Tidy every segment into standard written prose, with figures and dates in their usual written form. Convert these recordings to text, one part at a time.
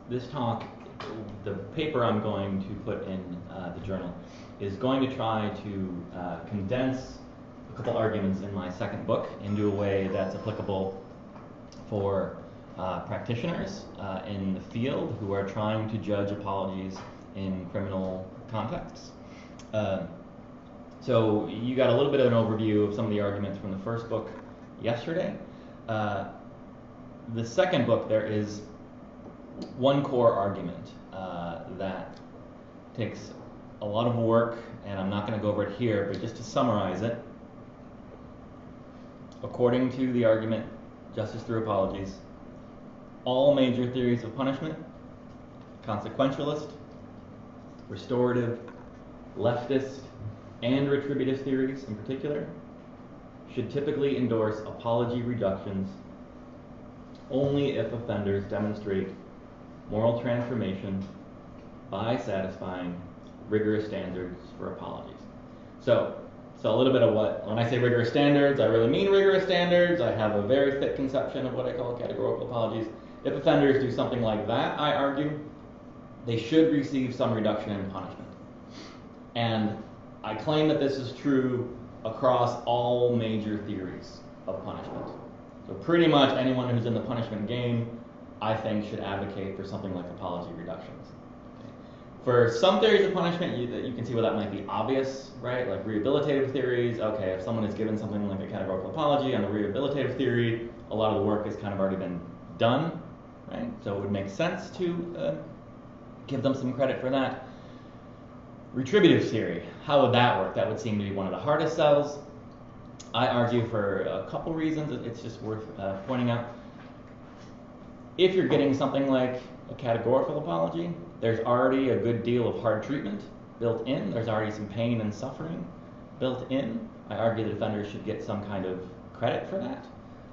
this talk, the paper I'm going to put in the journal is going to try to condense a couple arguments in my second book into a way that's applicable for practitioners in the field who are trying to judge apologies in criminal contexts. So you got a little bit of an overview of some of the arguments from the first book yesterday. The second book, there is one core argument that takes a lot of work, and I'm not going to go over it here, but just to summarize it, according to the argument, justice through apologies, all major theories of punishment, consequentialist, restorative, leftist, and retributive theories in particular, should typically endorse apology reductions only if offenders demonstrate moral transformation by satisfying rigorous standards for apologies. So a little bit of when I say rigorous standards, I really mean rigorous standards. I have a very thick conception of what I call categorical apologies. If offenders do something like that, I argue, they should receive some reduction in punishment. And I claim that this is true across all major theories of punishment. So pretty much anyone who's in the punishment game, I think, should advocate for something like apology reductions. Okay. For some theories of punishment, you can see where that might be obvious, right? Like rehabilitative theories. Okay, if someone is given something like a categorical apology on the rehabilitative theory, a lot of the work has kind of already been done, right? So it would make sense to give them some credit for that. Retributive theory, how would that work? That would seem to be one of the hardest sells. I argue for a couple reasons. It's just worth pointing out. If you're getting something like a categorical apology, there's already a good deal of hard treatment built in. There's already some pain and suffering built in. I argue that offenders should get some kind of credit for that.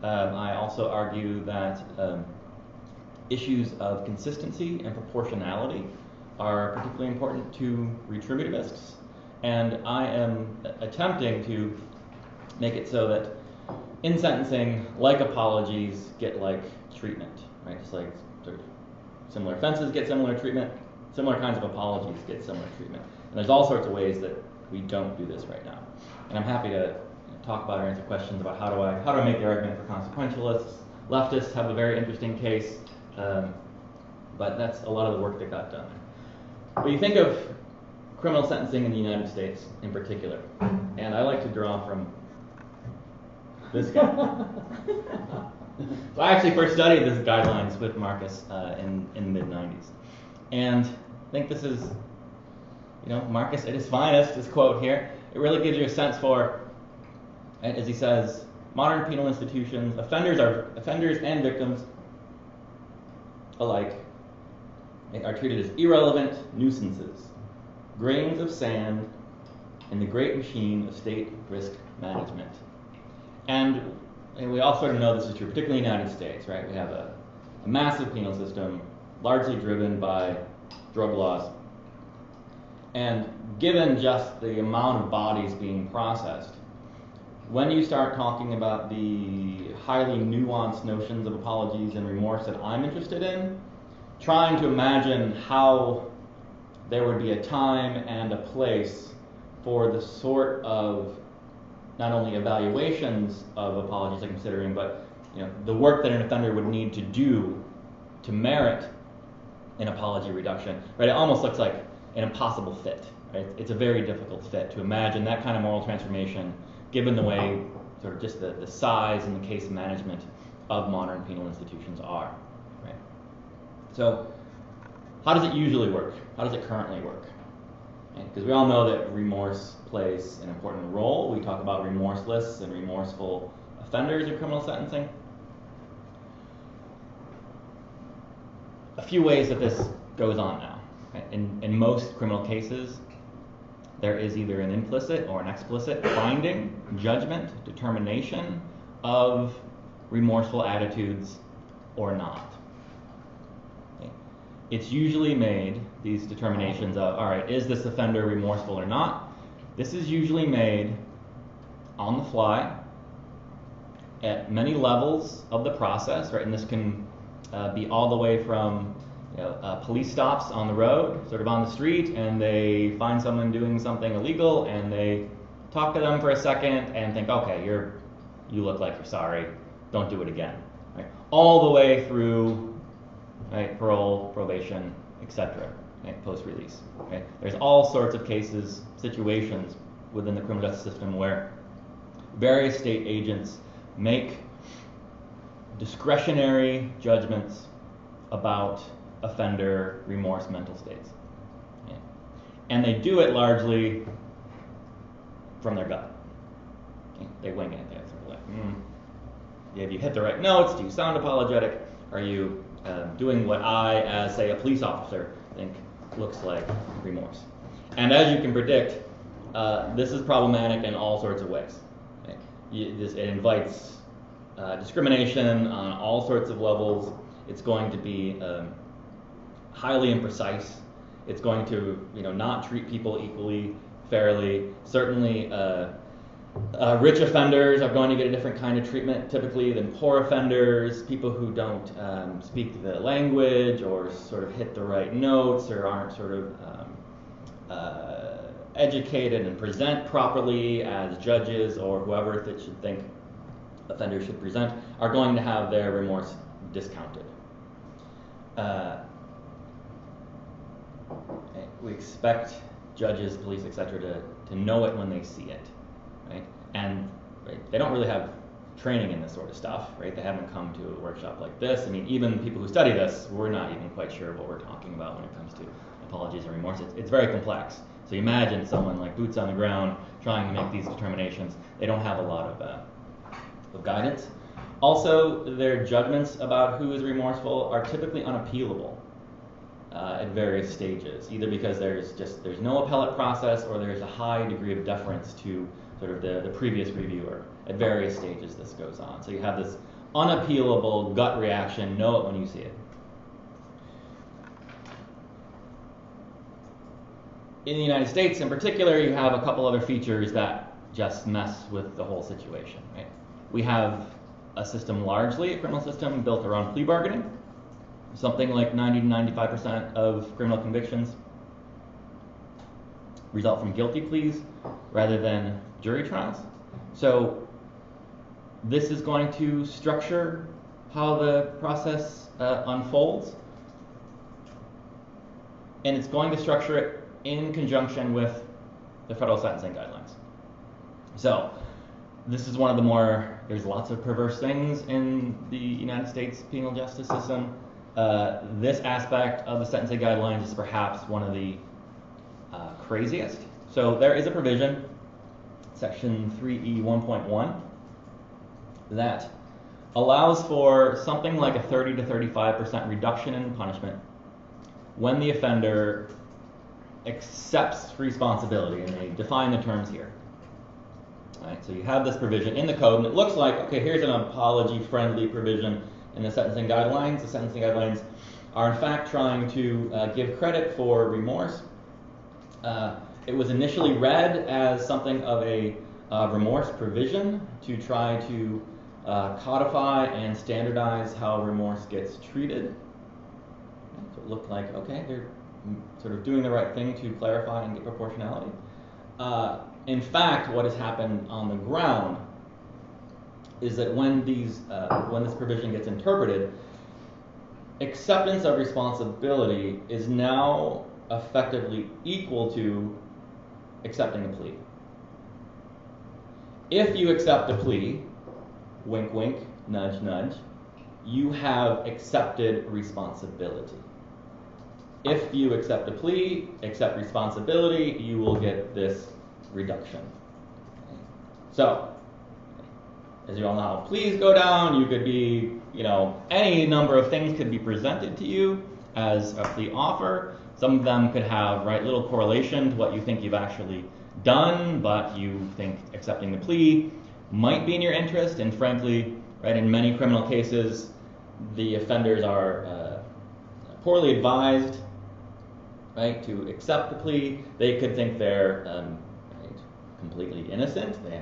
I also argue that issues of consistency and proportionality are particularly important to retributivists, and I am attempting to make it so that in sentencing, like apologies get like treatment, right? Just like sort of similar offenses get similar treatment, similar kinds of apologies get similar treatment. And there's all sorts of ways that we don't do this right now. And I'm happy to talk about or answer questions about how do I make the argument for consequentialists. Leftists have a very interesting case, but that's a lot of the work that got done. But you think of criminal sentencing in the United States in particular, and I like to draw from this guy. So I actually first studied this guidelines with Marcus in the mid-90s. And I think this is, Marcus at his finest, this quote here. It really gives you a sense for, as he says, modern penal institutions, offenders and victims alike are treated as irrelevant nuisances, grains of sand in the great machine of state risk management. And we all sort of know this is true, particularly in the United States, right? We have a massive penal system, largely driven by drug laws. And given just the amount of bodies being processed, when you start talking about the highly nuanced notions of apologies and remorse that I'm interested in, trying to imagine how there would be a time and a place for the sort of not only evaluations of apologies I'm considering, but the work that an offender would need to do to merit an apology reduction, right? It almost looks like an impossible fit, right? It's a very difficult fit to imagine that kind of moral transformation given the way sort of just the size and the case management of modern penal institutions are, right? So how does it usually work? How does it currently work? Because we all know that remorse plays an important role. We talk about remorseless and remorseful offenders in criminal sentencing. A few ways that this goes on now. Right? In most criminal cases, there is either an implicit or an explicit finding, judgment, determination of remorseful attitudes or not. Okay. It's usually made, these determinations of, all right, is this offender remorseful or not? This is usually made on the fly at many levels of the process, right? And this can be all the way from police stops on the road, sort of on the street, and they find someone doing something illegal, and they talk to them for a second and think, okay, you look like you're sorry, don't do it again. Right? All the way through, right, parole, probation, etc., right, post-release. Okay? There's all sorts of cases, situations within the criminal justice system where various state agents make discretionary judgments about offender remorse mental states. Okay? And they do it largely from their gut. Okay? They wing it. They're sort of like, have you hit the right notes? Do you sound apologetic? Are you doing what I, as, say, a police officer, think looks like remorse? And as you can predict, this is problematic in all sorts of ways. Okay? It invites discrimination on all sorts of levels. It's going to be highly imprecise. It's going to, not treat people equally, fairly. Certainly, rich offenders are going to get a different kind of treatment typically than poor offenders. People who don't speak the language or sort of hit the right notes or aren't sort of educated and present properly as judges or whoever that should think offenders should present are going to have their remorse discounted. We expect judges, police, etc. to know it when they see it, right? And they don't really have training in this sort of stuff, right? They haven't come to a workshop like this. I mean, even people who study this, we're not even quite sure what we're talking about when it comes to apologies and remorse. It's very complex. So you imagine someone like boots on the ground trying to make these determinations. They don't have a lot of guidance. Also, their judgments about who is remorseful are typically unappealable at various stages, either because there's no appellate process or there's a high degree of deference to sort of the previous reviewer. At various stages this goes on. So you have this unappealable gut reaction, know it when you see it. In the United States in particular, you have a couple other features that just mess with the whole situation. Right? We have a system, largely a criminal system, built around plea bargaining. Something like 90 to 95% of criminal convictions result from guilty pleas rather than jury trials. So this is going to structure how the process unfolds, and it's going to structure it in conjunction with the federal sentencing guidelines. So this is one of the more, there's lots of perverse things in the United States penal justice system. This aspect of the sentencing guidelines is perhaps one of the craziest. So there is a provision, section 3E 1.1, that allows for something like a 30 to 35% reduction in punishment when the offender accepts responsibility, and they define the terms here. All right, so you have this provision in the code, and it looks like, okay, here's an apology-friendly provision in the sentencing guidelines. The sentencing guidelines are in fact trying to give credit for remorse. It was initially read as something of a remorse provision to try to codify and standardize how remorse gets treated. So it looked like, okay, they're sort of doing the right thing to clarify and get proportionality. In fact, what has happened on the ground is that when this provision gets interpreted, acceptance of responsibility is now effectively equal to accepting a plea. If you accept a plea, wink wink, nudge nudge, you have accepted responsibility. If you accept a plea, accept responsibility, you will get this reduction. So, as you all know how pleas go down, you could be, any number of things could be presented to you as a plea offer. Some of them could have little correlation to what you think you've actually done, but you think accepting the plea might be in your interest, and frankly, in many criminal cases, the offenders are poorly advised, to accept the plea. They could think they're completely innocent. They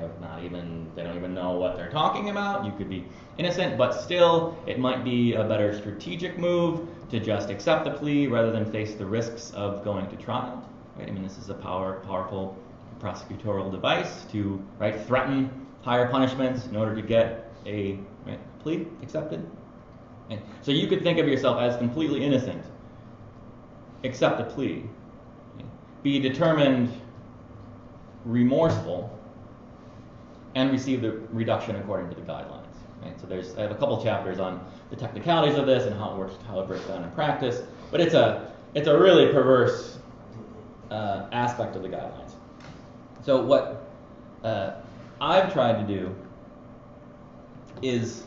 don't even know what they're talking about. You could be innocent, but still it might be a better strategic move to just accept the plea rather than face the risks of going to trial. Right? I mean, this is a powerful prosecutorial device to, right, threaten higher punishments in order to get a plea accepted. And so you could think of yourself as completely innocent, accept the plea, be determined remorseful, and receive the reduction according to the guidelines. Right? So I have a couple chapters on the technicalities of this and how it breaks down in practice, but it's a really perverse aspect of the guidelines. So what I've tried to do is,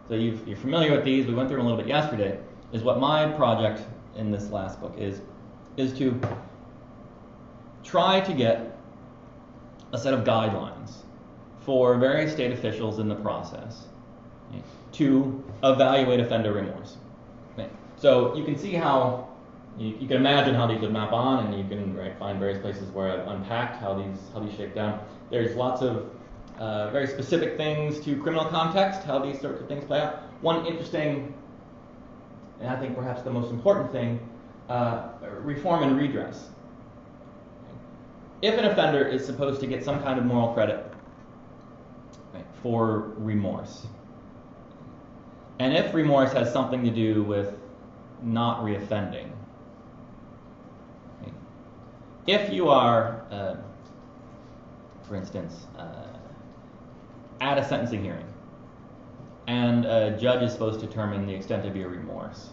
so you're familiar with these, we went through them a little bit yesterday, is what my project in this last book is to try to get a set of guidelines for various state officials in the process, okay, to evaluate offender remorse. Okay. So you can see how, you can imagine how these would map on, and you can find various places where I've unpacked how these shake down. There's lots of very specific things to criminal context, how these sorts of things play out. One interesting, and I think perhaps the most important thing, reform and redress. If an offender is supposed to get some kind of moral credit for remorse, and if remorse has something to do with not reoffending, if you are, for instance, at a sentencing hearing, and a judge is supposed to determine the extent of your remorse,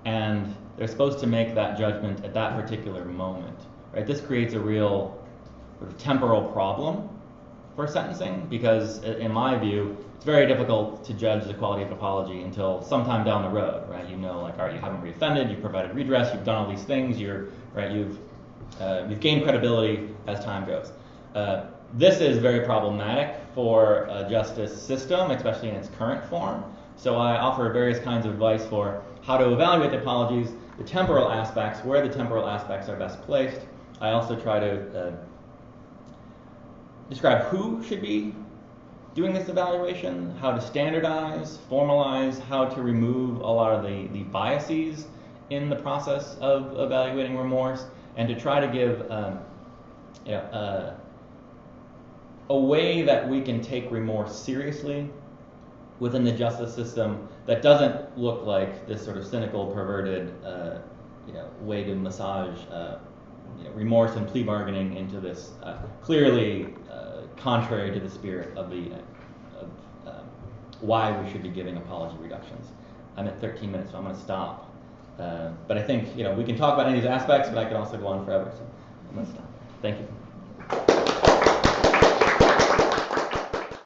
and they're supposed to make that judgment at that particular moment, right? This creates a real sort of temporal problem for sentencing, because in my view, it's very difficult to judge the quality of an apology until sometime down the road, right? You know, like, all right, you haven't reoffended, you've provided redress, you've done all these things, you've gained credibility as time goes. This is very problematic for a justice system, especially in its current form. So I offer various kinds of advice for how to evaluate the apologies, the temporal aspects, where the temporal aspects are best placed. I also try to describe who should be doing this evaluation, how to standardize, formalize, how to remove a lot of the biases in the process of evaluating remorse, and to try to give a way that we can take remorse seriously within the justice system that doesn't look like this sort of cynical, perverted way to massage remorse and plea bargaining into this clearly contrary to the spirit of why we should be giving apology reductions. I'm at 13 minutes, so I'm going to stop. But I think we can talk about any of these aspects, but I could also go on forever. So I'm going to stop. Thank you.